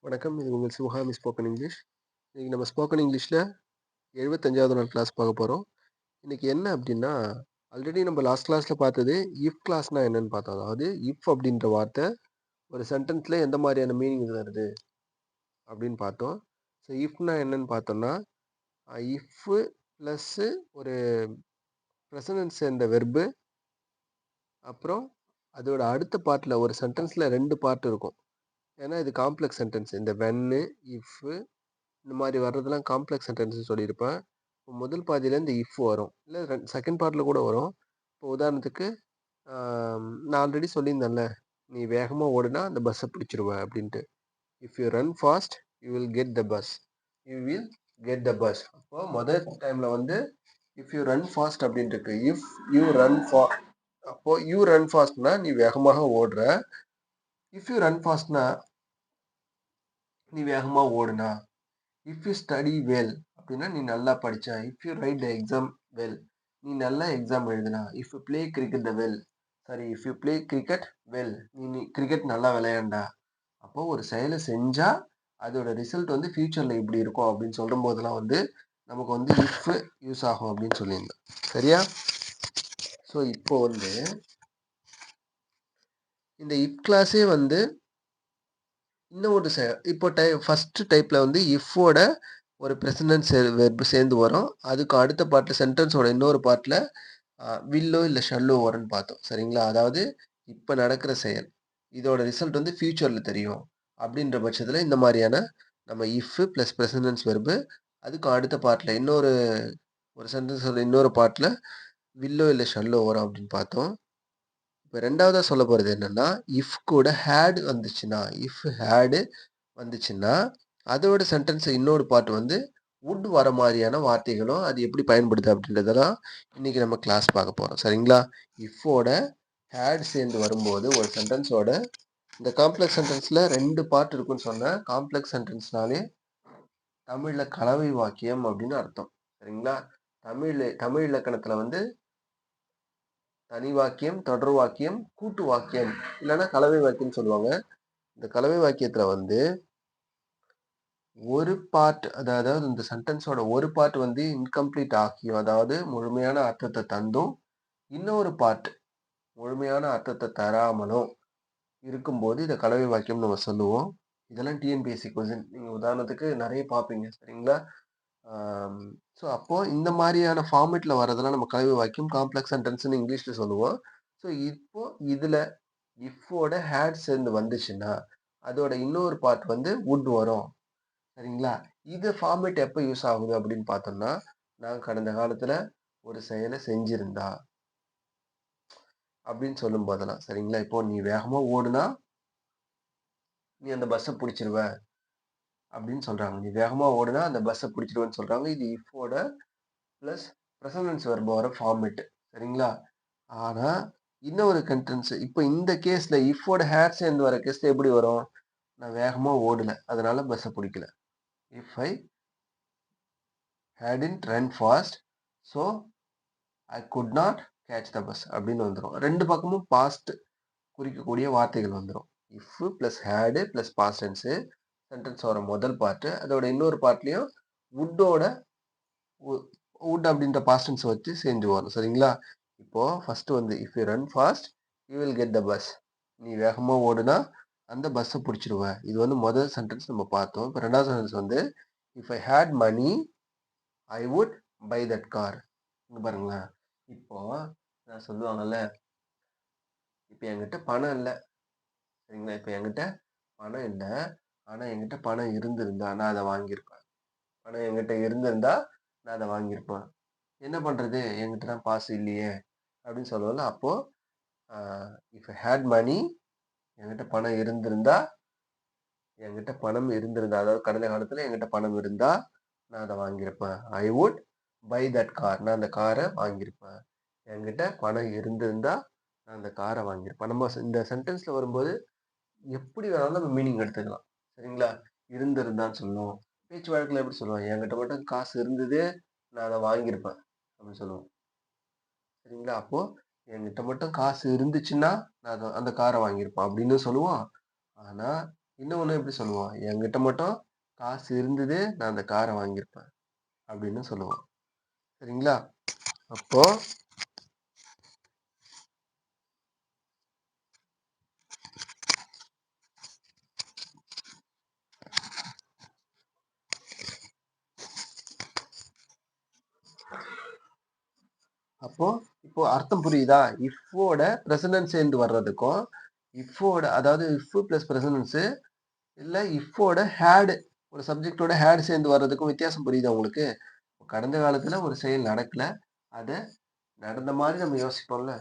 வணக்கம். இது உங்கள் சிவகாமி ஸ்போக்கன் இங்கிலீஷ். இன்னைக்கு நம்ம ஸ்போக்கன் இங்கிலீஷ்ல 75வது நாள் கிளாஸ் பார்க்க போறோம். இன்னைக்கு என்ன அப்படின்னா, ஆல்ரெடி நம்ம லாஸ்ட் கிளாஸ்ல பார்த்தது இஃப் கிளாஸ்னா என்னன்னு பார்த்தோம். அதாவது இஃப் அப்படின்ற வார்த்தை ஒரு சென்டென்ஸ்ல எந்த மாதிரியான மீனிங் வருது அப்படின்னு பார்த்தோம். ஸோ இஃப்னா என்னன்னு பார்த்தோம்னா, இஃப் ப்ளஸ் ஒரு ப்ரெசனன்ஸ் சேர்ந்த வெர்பு, அப்புறம் அதோட அடுத்த பார்ட்ல ஒரு சென்டென்ஸ்ல 2 பார்ட் இருக்கும். ஏன்னா இது காம்ப்ளெக்ஸ் சென்டென்ஸ். இந்த வென்னு, இஃப் இந்த மாதிரி வர்றதெல்லாம் காம்ப்ளெக்ஸ் சென்டென்ஸ்னு சொல்லியிருப்பேன். இப்போ முதல் பாதியில இந்த இஃப் வரும். இல்லை செகண்ட் பார்ட்ல கூட வரும். இப்போ உதாரணத்துக்கு நான் ஆல்ரெடி சொல்லியிருந்தேன்ல, நீ வேகமாக ஓடுனா அந்த பஸ்ஸை பிடிச்சிருவ அப்படின்ட்டு. If you run fast you will get the bus. You will get the bus. அப்போ முதல் டைம்ல வந்து இஃப் யூ ரன் ஃபாஸ்ட் அப்படின்னு இருக்கு. இஃப் யூ ரன் அப்போ யூ ரன் ஃபாஸ்ட்னா நீ வேகமாக ஓடுற. இஃப் யூ ரன் ஃபாஸ்ட்னா நீ வேகமாக ஓடுனா. இஃப் யூ ஸ்டடி வெல் அப்படின்னா நீ நல்லா படிச்ச. If you right the exam well நீ நல்லா எக்ஸாம் எழுதுனா. If you play cricket the well sorry if you play cricket well நீ கிரிக்கெட் நல்லா விளையாண்டா. அப்போ ஒரு செயலை செஞ்சா அதோட ரிசல்ட் வந்து ஃபியூச்சர்ல இப்படி இருக்கும் அப்படின்னு சொல்லும் போதெல்லாம் வந்து நமக்கு வந்து இஃப் யூஸ் ஆகும் அப்படின்னு சொல்லியிருந்தேன். சரியா? ஸோ இப்போ வந்து இந்த இஃப் கிளாஸே வந்து இன்னும் ஒரு இப்போ ஃபர்ஸ்ட் டைப்ல வந்து இஃபோட ஒரு ப்ரெசன்டென்ஸ் வெர்பு சேர்ந்து வரும். அதுக்கு அடுத்த பார்ட்டில் சென்டென்ஸோட இன்னொரு பார்ட்டில் வில்லோ இல்லை ஷல்லோ வரும்னு பார்த்தோம். சரிங்களா? அதாவது இப்போ நடக்கிற செயல் இதோட ரிசல்ட் வந்து ஃபியூச்சரில் தெரியும் அப்படின்ற பட்சத்தில் இந்த மாதிரியான நம்ம இஃப் ப்ளஸ் ப்ரெசன்டென்ஸ் வெர்பு அதுக்கு அடுத்த பார்ட்டில் ஒரு சென்டென்ஸோட இன்னொரு பார்ட்டில் வில்லோ இல்லை ஷல்லோ வரும் அப்படின்னு பார்த்தோம். இப்போ ரெண்டாவதாக சொல்ல போகிறது என்னென்னா, இஃப் கூட ஹேடு வந்துச்சுன்னா அதோட சென்டென்ஸ் இன்னொரு பார்ட் வந்து வுட் வர மாதிரியான வார்த்தைகளும் அது எப்படி பயன்படுது அப்படின்றதெல்லாம் இன்னைக்கு நம்ம கிளாஸ் பார்க்க போகிறோம். சரிங்களா? இஃபோட ஹேட் சேர்ந்து வரும்போது ஒரு சென்டென்ஸோட இந்த காம்ப்ளெக்ஸ் சென்டென்ஸில் 2 பார்ட் இருக்குன்னு சொன்னேன். காம்ப்ளெக்ஸ் சென்டென்ஸ்னாலே தமிழில் கலவை வாக்கியம் அப்படின்னு அர்த்தம். சரிங்களா? தமிழ் இலக்கணத்தில் வந்து தனி வாக்கியம், தொடர் வாக்கியம், கூட்டு வாக்கியம் இல்லைன்னா கலவை வாக்கியம் சொல்லுவாங்க. இந்த கலவை வாக்கியத்தில் வந்து ஒரு பார்ட் அதாவது இந்த சென்டென்ஸோட ஒரு பார்ட் வந்து இன்கம்ப்ளீட் ஆக்கியும் அதாவது முழுமையான அர்த்தத்தை தந்தும் இன்னொரு பார்ட் முழுமையான அர்த்தத்தை தராமலும் இருக்கும்போது இதை கலவை வாக்கியம் நம்ம சொல்லுவோம். இதெல்லாம் டிஎன்பிஎஸ்சி கொஸ்டின் நீங்கள் உதாரணத்துக்கு நிறைய பார்ப்பீங்க. சரிங்களா? ஸோ அப்போ இந்த மாதிரியான ஃபார்மேட்டில் வரதெல்லாம் நம்ம கலவை வாக்கியம் காம்ப்ளெக்ஸ் சென்டென்ஸ்னு இங்கிலீஷில் சொல்லுவோம். ஸோ இப்போ இதில் இஃபோட ஹேட் சேர்ந்து வந்துச்சுன்னா அதோட இன்னொரு பார்ட் வந்து வுட் வரும். சரிங்களா? இது ஃபார்மேட் எப்போ யூஸ் ஆகுது அப்படின்னு பார்த்தோம்னா, நான் கடந்த காலத்துல ஒரு செயலை செஞ்சிருந்தா அப்படின்னு சொல்லும் போதெல்லாம். சரிங்களா? இப்போ நீ வேகமா ஓடுனா நீ அந்த பஸ்ஸை பிடிச்சிருவ அப்படின்னு சொல்றாங்க. நீ வேகமா ஓடுனா அந்த பஸ்ஸை பிடிச்சிருவேன்னு சொல்றாங்க. இது இஃபோட பிளஸ் ப்ரெசன்டென்ஸ் வெர்ப் வர ஃபார்மேட். சரிங்களா? ஆனா இன்னொரு கண்டென்ஸ் இப்போ இந்த கேஸ்ல இஃபோட ஹேட் சேர்ந்து வர கேஸ்ல எப்படி வரும்? நான் வேகமா ஓடல அதனால பஸ்ஸை பிடிக்கல. If I hadn't run fast so I could not catch the bus அப்படின்னு வந்துடும். ரெண்டு பக்கமும் பாஸ்ட் குறிக்கக்கூடிய வார்த்தைகள் வந்துடும். If plus had plus past tense சென்டென்ஸோட முதல் பார்ட்டு அதோட இன்னொரு பார்ட்லையும் வுட்டோட வுட் அப்படின்ற பாஸ்ட் டென்ஸ் வச்சு செஞ்சு வரும். சரிங்களா? இப்போ ஃபர்ஸ்ட் வந்து if you run fast you will get the bus. நீ வேகமாக ஓடுனா அந்த பஸ்ஸை பிடிச்சிருவ. இது வந்து முதல் சென்டென்ஸ் நம்ம பார்த்தோம். இப்போ ரெண்டாவது சென்டென்ஸ் வந்து if I had money I would buy that car. இங்க பாருங்களேன். இப்போ நான் சொல்லுவாங்கல்ல, இப்போ என்கிட்ட பணம் இல்லை. சரிங்களா? இப்போ என்கிட்ட பணம் இல்லை. ஆனால் என்கிட்ட பணம் இருந்திருந்தா நான் அதை வாங்கியிருப்பேன். பணம் என்கிட்ட இருந்திருந்தா நான் அதை வாங்கியிருப்பேன். என்ன பண்ணுறது? என்கிட்ட தான் பாசு இல்லையே அப்படின்னு சொல்லுவோம்ல. அப்போது இஃப் ஐ ஹேட் மணி என்கிட்ட பணம் இருந்திருந்தா அதாவது கடந்த காலத்தில் என்கிட்ட பணம் இருந்தா நான் அதை வாங்கியிருப்பேன். I would buy that car. நான் அந்த காரை வாங்கியிருப்பேன். என்கிட்ட பணம் இருந்திருந்தா நான் அந்த காரை வாங்கியிருப்பேன். நம்ம இந்த சென்டென்ஸ்ல வரும்போது எப்படி வேணாலும் நம்ம மீனிங் எடுத்துக்கலாம். சரிங்களா? இருந்திருந்தான்னு சொல்லுவோம். பேச்சு வழக்கில் எப்படி சொல்லுவோம்? என்கிட்ட மட்டும் காசு இருந்தது நான் அதை வாங்கியிருப்பேன் அப்படின்னு சொல்லுவோம். சரிங்களா? அப்போ என்கிட்ட மட்டும் காசு இருந்துச்சுன்னா நான் அந்த காரை வாங்கியிருப்பேன் அப்படின்னு சொல்லுவோம். ஆனா இன்னொன்னு எப்படி சொல்லுவோம்? என்கிட்ட மட்டும் காசு இருந்தது, நான் அந்த கார வாங்கியிருப்பேன். அப்படின்னு சொல்லுவோம். சரிங்களா? அப்போ அப்போ இப்போ அர்த்தம் புரியுதா? இஃப்போட பிரசனன்ஸ் சேர்ந்து வர்றதுக்கும், இஃப்போட அதாவது இஃப் பிளஸ் பிரசனன்ஸ் இல்ல இஃப்போட ஹேட் ஒரு சப்ஜெக்ட்டோட ஹேட் சேர்ந்து வர்றதுக்கும் வித்தியாசம் புரியுதா உங்களுக்கு? கடந்த காலத்துல ஒரு செயல் நடக்கல. அத நடந்த மாரி நம்ம யோசிப்போம்ல.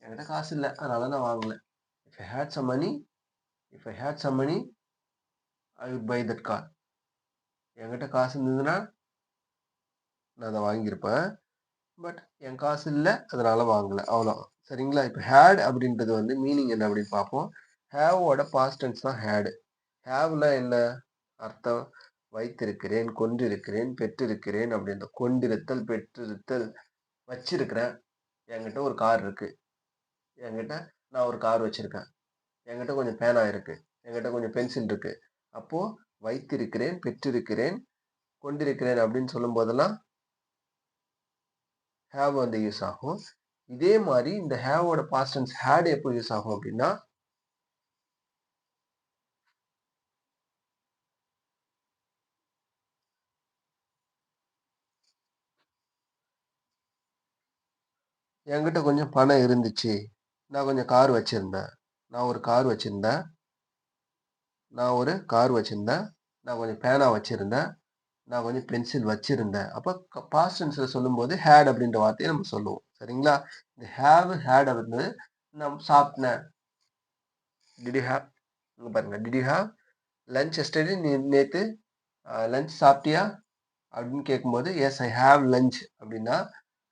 என்கிட்ட காசு இல்ல. அதனால நான் வாங்கல. If I had some money if I had some money I would buy that car. என்கிட்ட காசு இருந்ததுன்னா, நான் அத வாங்கியிருப்பேன். பட் என் காசு இல்ல. அதனால வாங்கல. அவ்வளோதான். சரிங்களா? இப்ப ஹேட் அப்படின்றது வந்து மீனிங் என்ன அப்படின்னு பார்ப்போம். ஹேவோட பாஸ்ட் டென்ஸ் தான் ஹேட். ஹேவ்னா என்ன அர்த்தம்? வைத்திருக்கிறேன், கொண்டிருக்கிறேன், பெற்றிருக்கிறேன் அப்படின்ற கொண்டிருத்தல், பெற்றிருத்தல், வச்சிருக்கிறேன். என்கிட்ட ஒரு கார் இருக்கு. என்கிட்ட நான் ஒரு கார் வச்சிருக்கேன். என்கிட்ட கொஞ்சம் பேனா இருக்கு. என்கிட்ட கொஞ்சம் பென்சில் இருக்கு. அப்போ வைத்திருக்கிறேன், பெற்றிருக்கிறேன், கொண்டிருக்கிறேன் அப்படின்னு சொல்லும்போதெல்லாம் ஹேவ் வந்து யூஸ் ஆகும். இதே மாரி இந்த ஹேவோட பாஸ்ட் டென்ஸ் ஹேட் எப்போ யூஸ் ஆகும் அப்படின்னா, என்கிட்ட கொஞ்சம் பணம் இருந்துச்சு. நான் கொஞ்சம் கார் வச்சிருந்தேன். நான் ஒரு கார் வச்சிருந்தேன். நான் ஒரு கார் வச்சிருந்தேன். நான் கொஞ்சம் பேனா வச்சிருந்தேன். நான் கொஞ்சம் பென்சில் வச்சிருந்தேன். அப்ப பாஸ்ட் டென்ஸ்ல சொல்லும்போது ஹேட் அப்படின்ற வார்த்தைய நம்ம சொல்லுவோம். சரிங்களா? இந்த ஹேவ், ஹேட் வந்து நான் சாப்பிட்டேன். டிட் யூ ஹேவ் இங்க பாருங்க. Did you have lunch yesterday நேத்து லஞ்ச் சாப்பிட்டியா? அப்படின்னு கேட்கும்போது, எஸ் ஐ ஹேவ் லஞ்ச் அப்படின்னா,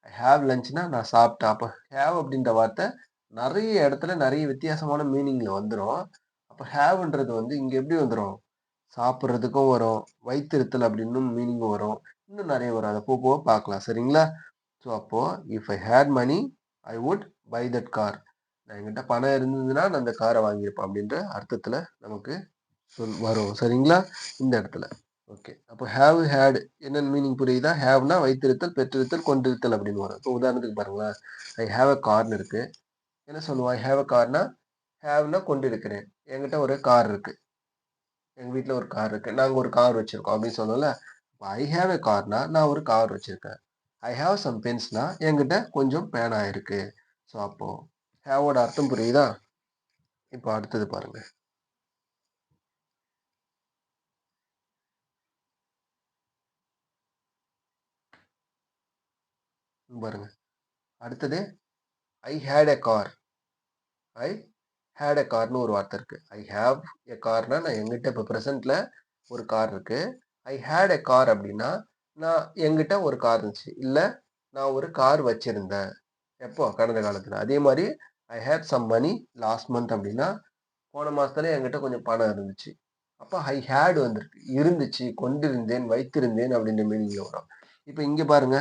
ஐ ஹேவ் லஞ்ச்னா நான் சாப்பிட்டேன். அப்ப ஹேவ் அப்படின்ற வார்த்தை நெறைய இடத்துல நெறைய வித்தியாசமான மீனிங்ல வந்துரும். அப்ப ஹேவ்ன்றது வந்து இங்க எப்படி வந்துரும்? சாப்பிடுறதுக்கும் வரும். வைத்திருத்தல் அப்படின்னும் மீனிங் வரும். இன்னும் நெறைய வரும். அத போக போக பார்க்கலாம். சரிங்களா? ஸோ அப்போ if I had money I would buy that car. என்கிட்ட பணம் இருந்ததுன்னா நான் அந்த கார வாங்கியிருப்பேன் அப்படின்ற அர்த்தத்துல நமக்கு வரும். சரிங்களா? இந்த இடத்துல. ஓகே. அப்போ ஹேவ், ஹேட் என்னன்னு மீனிங் புரியுதா? ஹேவ்னா வைத்திருத்தல், பெற்றிருத்தல், கொண்டிருத்தல் அப்படின்னு வரும். இப்போ உதாரணத்துக்கு பாருங்களேன். ஐ ஹேவ் அ கார்ன்னு இருக்கு. என்ன சொல்லுவோம்? ஐ ஹேவ் அ கார்னா, ஹேவ்னா கொண்டிருக்கிறேன். என்கிட்ட ஒரு கார் இருக்கு. எங்க வீட்ல ஒரு கார் இருக்கு. நாங்க ஒரு கார் வச்சிருக்கோம் அப்படின்னு சொன்னோம்ல. ஐ ஹேவ் எ கார்னா நான் ஒரு கார் வச்சிருக்கேன். ஐ ஹேவ் சம் பென்ஸ்னா என்கிட்ட கொஞ்சம் பேனா இருக்கு. ஸோ அப்போ ஹேவோட அர்த்தம் புரியுதா? இப்போ அடுத்தது பாருங்க. பாருங்க. அடுத்தது I had a car. I had a கார்ன்னு ஒரு வார்த்தை இருக்கு. ஐ ஹேவ் எ கார்னா நான் என்கிட்ட இப்போ ப்ரெசென்ட்ல ஒரு கார் இருக்கு. ஐ ஹேட் எ கார் அப்படின்னா நான் என்கிட்ட ஒரு கார் இருந்துச்சு. இல்ல நான் ஒரு கார் வச்சிருந்தேன். எப்போ? கடந்த காலத்துல. அதே மாரி I had some money last month அப்படின்னா போன மாசத்துல என்கிட்ட கொஞ்சம் பணம் இருந்துச்சு. அப்ப ஐ ஹேட் வந்திருக்கு. இருந்துச்சு, கொண்டிருந்தேன், வைத்திருந்தேன் அப்படின்ற மீனிங்ல வரும். இப்ப இங்க பாருங்க.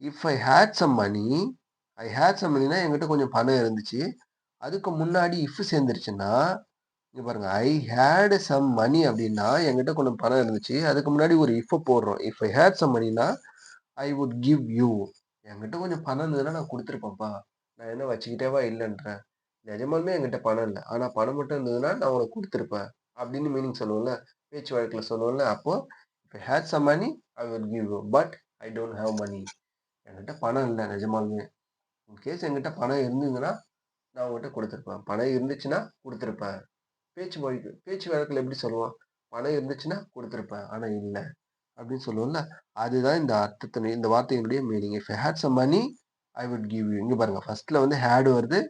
If I had some money I had some மனினா என்கிட்ட கொஞ்சம் பணம் இருந்துச்சு. அதுக்கு முன்னாடி இஃப் சேர்ந்துருச்சுன்னா, இங்க பாருங்க. ஐ ஹேட் சம் மனி அப்படின்னா என்கிட்ட கொஞ்சம் பணம் இருந்துச்சு. அதுக்கு முன்னாடி ஒரு இஃப் போடுறோம். இஃப் ஐ ஹேட் சம் மனினா ஐ வுட் கிவ் யூ. என்கிட்ட கொஞ்சம் பணம் இருந்ததுன்னா நான் குடுத்துருப்பேன்ப்பா. நான் என்ன வச்சுக்கிட்டேவா இல்லன்றேன். நிஜமாலுமே என்கிட்ட பணம் இல்ல. ஆனா பணம் மட்டும் இருந்ததுன்னா நான் உனக்கு குடுத்துருப்பேன். அப்படின்னு மீனிங் சொல்லுவோம்ல. பேச்சு வழக்குல சொல்லுவோம்ல. அப்போ if I had some money I will give you. But I don't have money. என்கிட்ட பணம் இல்ல நிஜமாலுமே. இன்கேஸ் என்கிட்ட பணம் இருந்ததுன்னா நான் உன்கிட்ட குடுத்துருப்பேன். பணம் இருந்துச்சுன்னா குடுத்துருப்பேன். பேச்சு வழக்குல எப்படி சொல்லுவோம்? பணம் இருந்துச்சுன்னா குடுத்துருப்பேன். ஆனா இல்ல. அப்படின்னு சொல்லுவோம்ல. அதுதான் இந்த இந்த வார்த்தையினுடைய meaning. If I had some money I would give you. இங்க பாருங்க. ஃபர்ஸ்ட்ல வந்து ஹேட் வருது.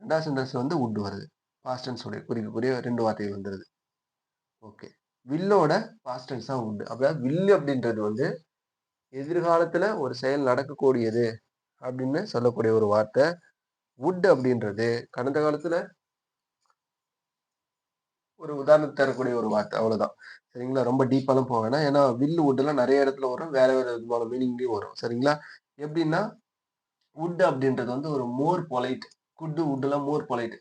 2வது சென்டென்ஸ்ல வந்து வுட் வருது. பாஸ்ட் டென்ஸ் உடைய குறிக்கக்கூடிய 2 வார்த்தைகள் வந்துருது. ஓகே. வில்லோட பாஸ்ட் டென்ஸ் தான் வுட். அப்ப வில் அப்படின்றது வந்து எதிர்காலத்துல ஒரு செயல் நடக்கக்கூடியது அப்படின்னு சொல்லக்கூடிய ஒரு வார்த்தை. வுட் அப்படின்றது கடந்த காலத்துல ஒரு உதாரணத்துக்கு தரக்கூடிய ஒரு வார்த்தை. அவ்வளவுதான். சரிங்களா? ரொம்ப டீப்பாலாம் போ வேணாம். ஏன்னா வில், வுட்லாம் நெறைய இடத்துல வரும். வேற வேற விதமான மீனிங்லயும் வரும். சரிங்களா? எப்படின்னா வுட் அப்படின்றது வந்து ஒரு மோர் பொலைட். வுட்லாம் மோர் பொலைட்.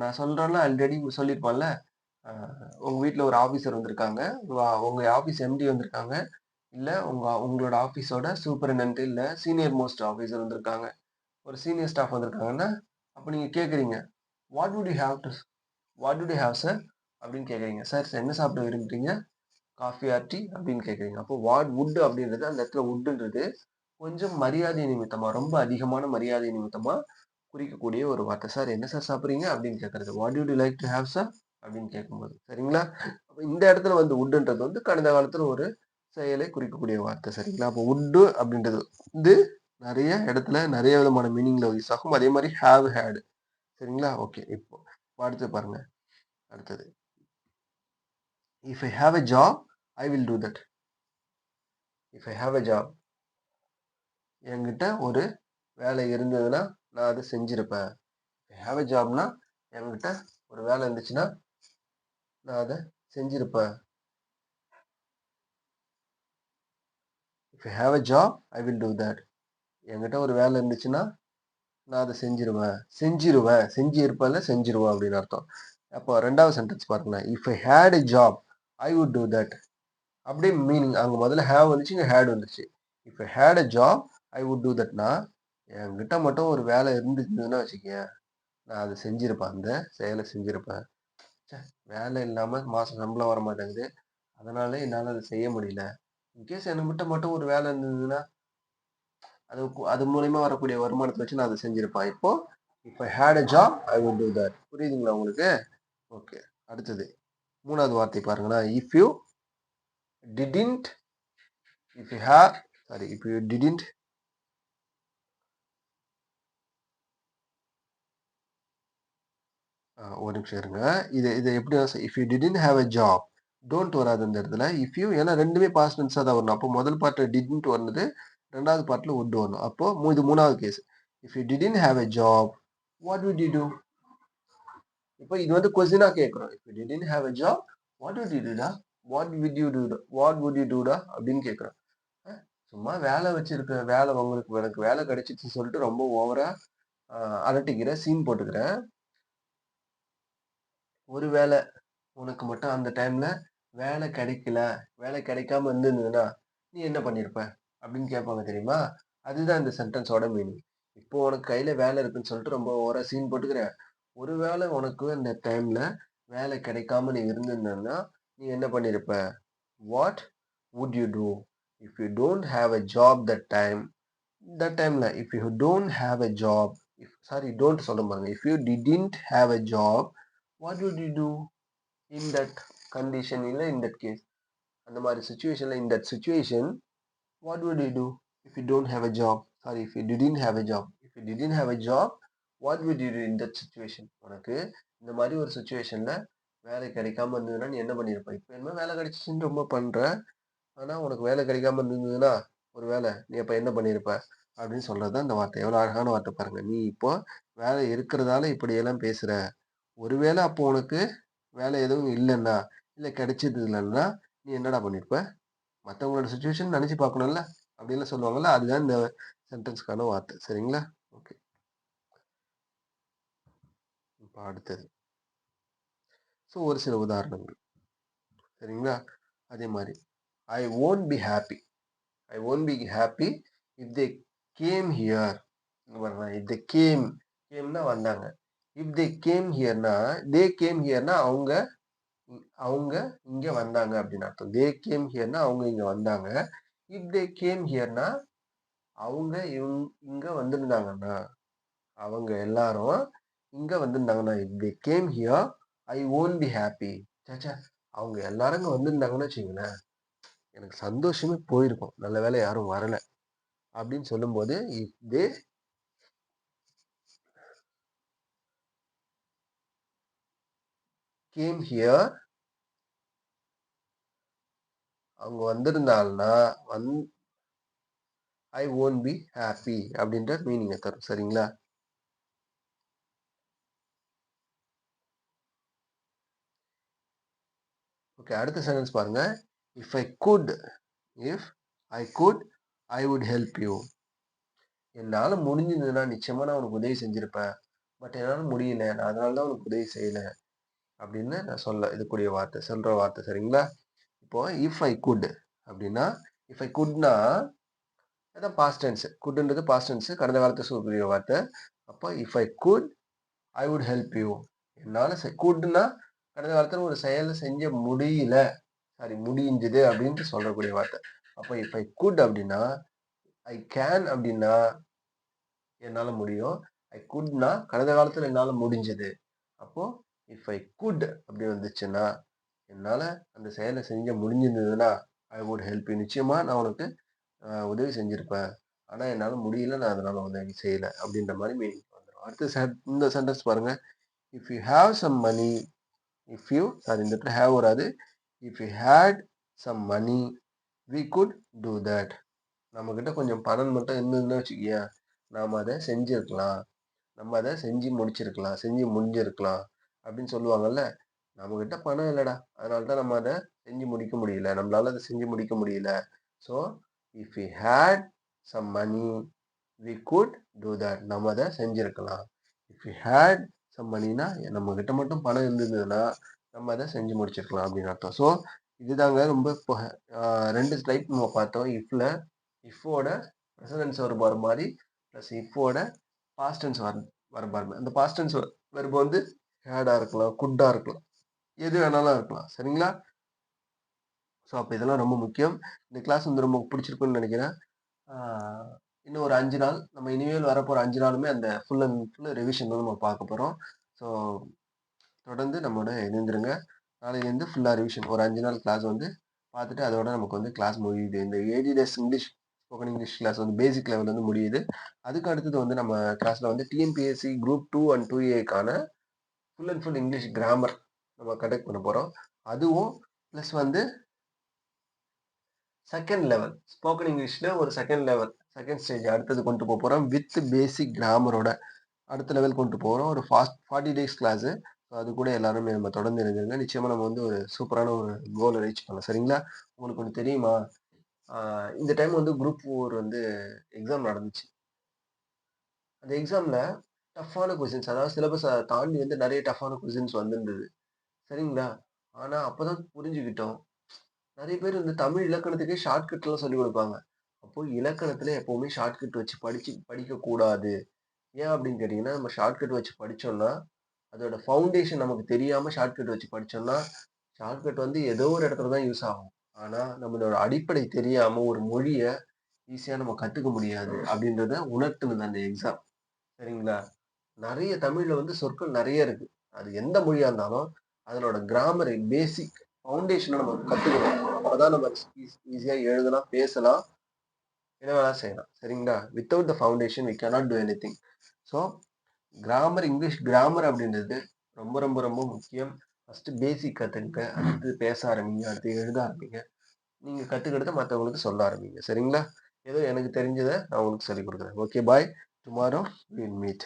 நான் சொல்றேன்ல ஆல்ரெடி சொல்லியிருப்பேன்ல. உங்க வீட்ல ஒரு ஆஃபீசர் வந்திருக்காங்க. உங்க ஆஃபீஸ் எம்டி வந்திருக்காங்க. இல்ல உங்களோட ஆஃபீஸோட சூப்பரிண்டென்ட் இல்ல சீனியர் மோஸ்ட் ஆஃபீசர் வந்திருக்காங்க. ஒரு சீனியர் ஸ்டாஃப் வந்திருக்காங்கன்னா, அப்ப நீங்க கேட்கிறீங்க. "What would you have to what would you have sir?" அப்படின்னு கேட்கிறீங்க. "சார் என்ன சாப்பிட விரும்புறீங்க? Coffee or tea?" அப்படின்னு கேட்கிறீங்க. அப்போ வாட் வுட் அப்படின்றது அந்த இடத்துல வுட்ன்றது கொஞ்சம் மரியாதை நிமித்தமா, ரொம்ப அதிகமான மரியாதை நிமித்தமா குறிக்கக்கூடிய ஒரு வார்த்தை. "சார் என்ன சார் சாப்பிடுறீங்க?" அப்படின்னு கேட்கறது. "What would you like to have sir?" அப்படின்னு கேட்கும்போது. சரிங்களா? அப்ப இந்த இடத்துல வந்து வுட்ன்றது வந்து கடந்த காலத்துல ஒரு செயலை குறிக்கக்கூடிய வார்த்தை. சரிங்களா? அப்போ வுட்டு அப்படின்றது வந்து நெறைய இடத்துல நெறைய விதமான மீனிங்ல யூஸ் ஆகும். அதே மாரி ஹேவ், ஹேட். சரிங்களா? ஓகே. இப்போ அடுத்து பாருங்க. அடுத்தது. "If I have a job, I will do that." If I have a job. என்கிட்ட ஒரு வேலை இருந்ததுன்னா, நான் அத செஞ்சிருப்பேன். ஐ ஹேவ் எ ஜாப்னா, என்கிட்ட ஒரு வேலை இருந்துச்சுன்னா, நான் அத செஞ்சிருப்பேன். If I have a job, I will do that. என்கிட்ட ஒரு வேலை இருந்துச்சுன்னா, நான் அத செஞ்சிருவேன். செஞ்சிருவேன். செஞ்சு இருப்பேன்ல, செஞ்சிருவேன் அப்படின்னு அர்த்தம். அப்போ 2வது சென்டென்ஸ் பாருங்களேன். If I had a job, I would do that. அப்படியே மீனிங் அங்க முதல்ல ஹேவ் வந்துச்சு, இங்க ஹேட் வந்துச்சு. If I had a job, I would two தட்னா, என்கிட்ட மட்டும் ஒரு வேலை இருந்துச்சுன்னா வச்சுக்கயேன், நான் அத செஞ்சிருப்பேன். அந்த செயலை செஞ்சிருப்பேன். ச்சே! வேலை இல்லாம மாசம் சம்பளம் வரமாட்டேங்குது. அதனால என்னால அத செய்ய முடியல. இன்கேஸ் என்கிட்ட மட்டும் ஒரு வேலை இருந்ததுன்னா, அது மூலியமா வரக்கூடிய வருமானத்த வச்சு நான் அத செஞ்சிருப்பேன். இப்போ if I had a job, I would do that. புரியுதுங்களா உங்களுக்கு? ஓகே. அடுத்தது 3வது வார்த்தை பாருங்களேன். If you didn't if you have sorry if you didn't ஒரு நிமிஷம் இருங்க. இத எப்படி if you didn't have a job, don't வராது இந்த இடத்துல. இஃப் யூ ஏன்னா 2மே பாஸ்ட் டென்ஸா தான் வரணும். அப்போ முதல் பார்ட்ல டிட்ன்ட் வந்தது. 2வது பார்ட்ல வுட் வரணும். அப்போ இது 3வது case. If you didn't have a job, what would you do? இப்போ இது வந்து கொஸ்டினா கேட்கிறோம். If you didn't have a job, what would you டூடா? வாட் வுட் யூ டூடா? அப்படின்னு கேட்கிறோம். அ சும்மா வேலை வச்சிருக்க வேலை உங்களுக்கு எனக்கு வேலை கிடைச்சிச்சுன்னு சொல்லிட்டு ரொம்ப ஓவரா அ அலட்டிக்கிற, சீன் போட்டுக்கிற. ஒரு வேளை உனக்கு மட்டும் அந்த டைம்ல வேலை கிடைக்கல, வேலை கிடைக்காம இருந்திருந்ததுன்னா, நீ என்ன பண்ணியிருப்ப? அப்படின்னு கேட்பாங்க தெரியுமா? அதுதான் இந்த சென்டென்ஸோட மீனிங். இப்போ உனக்கு கையில வேலை இருக்குன்னு சொல்லிட்டு ரொம்ப ஓவரா சீன் போட்டுக்கிற. ஒருவேளை உனக்கு அந்த டைம்ல வேலை கிடைக்காம நீ இருந்திருந்தன்னா, நீ என்ன பண்ணியிருப்ப? What would you do? If you don't have a job that டைம்ல if you don't have a job don't சொல்றேன் பாருங்க. If you didn't have a job, what would you do in that condition இல்ல in that case? அந்த மாதிரி சிச்சுவேஷன்ல in that situation what would you do if you don't have a job? Sorry, if you didn't have a job. If you didn't have a job, what would you do in that situation? உனக்கு இந்த மாதிரி ஒரு சிச்சுவேஷன்ல வேலை கிடைக்காம இருந்ததுன்னா நீ என்ன பண்ணியிருப்ப? இப்ப என்ன வேலை கிடைச்சிச்சுன்னு ரொம்ப பண்ற. ஆனா உனக்கு வேலை கிடைக்காம இருந்ததுன்னா, ஒரு வேளை நீ அப்ப என்ன பண்ணியிருப்ப? அப்படின்னு சொல்றது தான் இந்த வார்த்தை. எவ்வளவு அழகான வார்த்தை பாருங்க. நீ இப்போ வேலை இருக்கிறதால இப்படியெல்லாம் பேசுற. ஒருவேளை அப்போ உனக்கு வேலை எதுவும் இல்லன்னா, இல்ல கிடைச்சது இல்லன்னா, நீ என்னடா பண்ணியிருப்ப? மத்தவங்களோட சிச்சுவேஷன் நெனச்சு பார்க்கணும்ல. அப்படின்லாம் சொல்லுவாங்கல்ல. அதுதான் இந்த சென்டென்ஸ்க்கான வார்த்தை. சரிங்களா? ஓகே. இப்ப அடுத்தது. ஒரு சில உதாரணங்கள். சரிங்களா? அதே மாரி. I won't be happy. I won't be happy if they came here. இங்க பாருங்களேன். இஃப் தே கேம்னா வந்தாங்க. இஃப் தே கேம் ஹியர்னா, தே கேம் ஹியர்னா அவங்க இங்க வந்தாங்க அப்படின்னு அர்த்தம். தே கேம் ஹியர்னா அவங்க இங்க வந்தாங்க. இஃப் தே கேம் ஹியர்னா அவங்க இங்க வந்திருந்தாங்கன்னா, அவங்க எல்லாரும் இங்க வந்திருந்தாங்கன்னா, if they came here, I won't be happy. ச்சே! அவங்க எல்லாரும் இங்க வந்திருந்தாங்கன்னு வச்சுக்கங்களேன், எனக்கு சந்தோஷமே போயிருக்கும். நல்ல வேளை யாரும் வரல. அப்படின்னு சொல்லும்போது, இஃப் தே கேம் ஹியர், அவங்க வந்திருந்தாங்கன்னா, வந் ஐ வோன்ட் பி ஹேப்பி அப்படின்ற மீனிங்க தரும். சரிங்களா? ஓகே. அடுத்த சென்டென்ஸ் பாருங்க. If I good if I could, I would help you. என்னால முடிஞ்சதுன்னா நிச்சயமா நான் உனக்கு உதவி செஞ்சிருப்பேன். பட் என்னால முடியல. நான் அதனால தான் உனக்கு உதவி செய்யல. அப்படின்னு நான் இதுக்கூடிய சொல்ற வார்த்தை சரிங்களா? இப்போ இஃப் ஐ குட் அப்படின்னா, இஃப் ஐ குட்னா அதான் பாஸ்ட் டென்ஸ். குட்ன்றது பாஸ்ட் டென்ஸ். கடந்த காலத்த சொல்லக்கூடிய வார்த்தை. அப்போ if I could I would help you. என்னால குட்னா கடந்த காலத்துல ஒரு செயல செஞ்ச முடியல. சாரி முடிஞ்சது அப்படின்ட்டு சொல்லக்கூடிய வார்த்தை. அப்போ இஃப் ஐ குட் அப்படின்னா, ஐ கேன் அப்படின்னா என்னால முடியும். ஐ குட்னா கடந்த காலத்துல என்னால முடிஞ்சது. அப்போ இஃப் ஐ குட் அப்படி வந்துச்சுன்னா, என்னால அந்த செயல செஞ்ச முடிஞ்சிருந்ததுன்னா, ஐ வுட் ஹெல்ப் யூ. நிச்சயமா நான் உனக்கு உதவி செஞ்சிருப்பேன். ஆனா என்னால முடியல. நான் அதனால உதவி செய்யல. அப்படின்ற மாரி மீனிங் வந்துரும். அடுத்த இந்த சென்டென்ஸ் பாருங்க. If you have some money if you sorry இந்த இடத்துல ஹேவ் வராது. If you had some money we could do that. நம்மகிட்ட கொஞ்சம் பணம் மட்டும் இருந்ததுன்னு வச்சுக்கயேன், நாம அத செஞ்சிருக்கலாம். நம்ம அத செஞ்சு முடிச்சிருக்கலாம். செஞ்சு முடிஞ்சிருக்கலாம். அப்படின்னு சொல்லுவாங்கல்ல. நம்மகிட்ட பணம் இல்லடா. அதனால தான் நம்ம அத செஞ்சு முடிக்க முடியல. நம்மளால அத செஞ்சு முடிக்க முடியல. So, if we had some money we could do that. நம்ம அத செஞ்சிருக்கலாம். இஃப் வி ஹேட் சம் மனினா நம்மகிட்ட மட்டும் பணம் இருந்ததுன்னா, நம்ம அத செஞ்சு முடிச்சிருக்கலாம் அப்படின்னு அர்த்தம். ஸோ, இதுதாங்க ரொம்ப இப்போ 2 டைப் நம்ம பார்த்தோம். இஃப்போட ப்ரெசென்ட் வெர்ப் வர மாரி, பிளஸ் இஃப்போட பாஸ்ட் டென்ஸ் வர பாருங்க. அந்த பாஸ்ட் டென்ஸ் வெர்ப் வந்து ஹேடா இருக்கலாம், குட்டா இருக்கலாம். எது வேணாலும் இருக்கலாம். சரிங்களா? ஸோ, அப்ப இதெல்லாம் ரொம்ப முக்கியம். இந்த கிளாஸ் வந்து ரொம்ப பிடிச்சிருக்கும்னு நெனைக்கிறேன். ஆ இன்னும் ஒரு 5 நாள், நம்ம இனிமேல் வரப்போற 5 நாளுமே அந்த ஃபுல் அண்ட் ஃபுல் ரிவிஷன் தான் நம்ம பார்க்க போறோம். ஸோ, தொடர்ந்து நம்மோட இணைந்திருங்க. நாளையிலேருந்து ஃபுல்லா ரிவிஷன். ஒரு 5 நாள் கிளாஸ் வந்து பார்த்துட்டு, அதோட நமக்கு வந்து கிளாஸ் முடியுது. இந்த ADS English spoken English class வந்து பேசிக் லெவல் வந்து முடியுது. அதுக்கு அடுத்தது வந்து நம்ம கிளாஸ்ல வந்து டிஎன்பிஎஸ்சி குரூப் 2 அண்ட் 2ஏக்கான full and full English grammar நம்ம கண்டக்ட் பண்ண போறோம். அதுவும் பிளஸ் வந்து செகண்ட் லெவல் ஸ்போக்கன் இங்கிலீஷ்ல ஒரு செகண்ட் லெவல், செகண்ட் ஸ்டேஜ் அடுத்தது கொண்டு போறோம். வித் பேசிக் கிராமரோட அடுத்த லெவல் கொண்டு போறோம். ஒரு 40 டேஸ் கிளாஸ். ஸோ அது கூட எல்லாருமே நம்ம தொடர்ந்து இணைஞ்சிருங்க. நிச்சயமா நம்ம வந்து ஒரு சூப்பரான ஒரு கோல ரீச் பண்ணலாம். சரிங்களா? உங்களுக்கு ஒண்ணு தெரியுமா? ஆ இந்த டைம் வந்து குரூப் 4 வந்து எக்ஸாம் நடந்துச்சு. அந்த எக்ஸாம்ல டஃப்பான கொஸ்டின்ஸ் அதாவது சிலபஸ தாண்டி வந்து நெறைய டஃப்பான கொஸ்டின்ஸ் வந்திருந்தது. சரிங்களா? ஆனா அப்பதான் புரிஞ்சுக்கிட்டோம். நெறைய பேர் இந்த தமிழ் இலக்கணத்துக்கே ஷார்ட்கட்லாம் சொல்லிக் குடுப்பாங்க. அப்போ இலக்கணத்துல எப்பவுமே ஷார்ட்கட் வச்சு படிக்கக்கூடாது. ஏன் அப்படின்னு கேட்டீங்கன்னா, நம்ம ஷார்ட்கட் வச்சு படிச்சோம்னா, அதோட ஃபவுண்டேஷன் நமக்கு தெரியாம ஷார்ட்கட் வச்சு படிச்சோம்னா, ஷார்ட்கட் வந்து ஏதோ ஒரு இடத்துல தான் யூஸ் ஆகும். ஆனா, நம்மளோட அடிப்படை தெரியாம ஒரு மொழிய ஈஸியா நம்ம கத்துக்க முடியாது. அப்படின்றத உணர்த்துனது அந்த எக்ஸாம். சரிங்களா? நெறைய தமிழ்ல வந்து சொற்கள் நெறைய இருக்கு. அது எந்த மொழியா இருந்தாலும், அதனோட கிராமர் பேசிக் ஃபவுண்டேஷன நம்ம கத்துக்கணும். அப்பதான் நம்ம ஈஸியா எழுதலாம், பேசலாம், என்ன வேணாலும் செய்யலாம். சரிங்களா? Without the foundation we cannot do anything. So, English grammar அப்படின்றது ரொம்ப, ரொம்ப, ரொம்ப முக்கியம். ஃபர்ஸ்ட்டு பேசிக் கத்துக்கங்க. அடுத்து பேச ஆரம்பிங்க. அடுத்து எழுத ஆரம்பிங்க. நீங்க கத்துக்கிறத மத்தவங்களுக்கு சொல்ல ஆரம்பிங்க. சரிங்களா? ஏதோ எனக்கு தெரிஞ்சத நான் உங்களுக்கு சொல்லிக் குடுக்குறேன். Okay bye. Tomorrow will meet.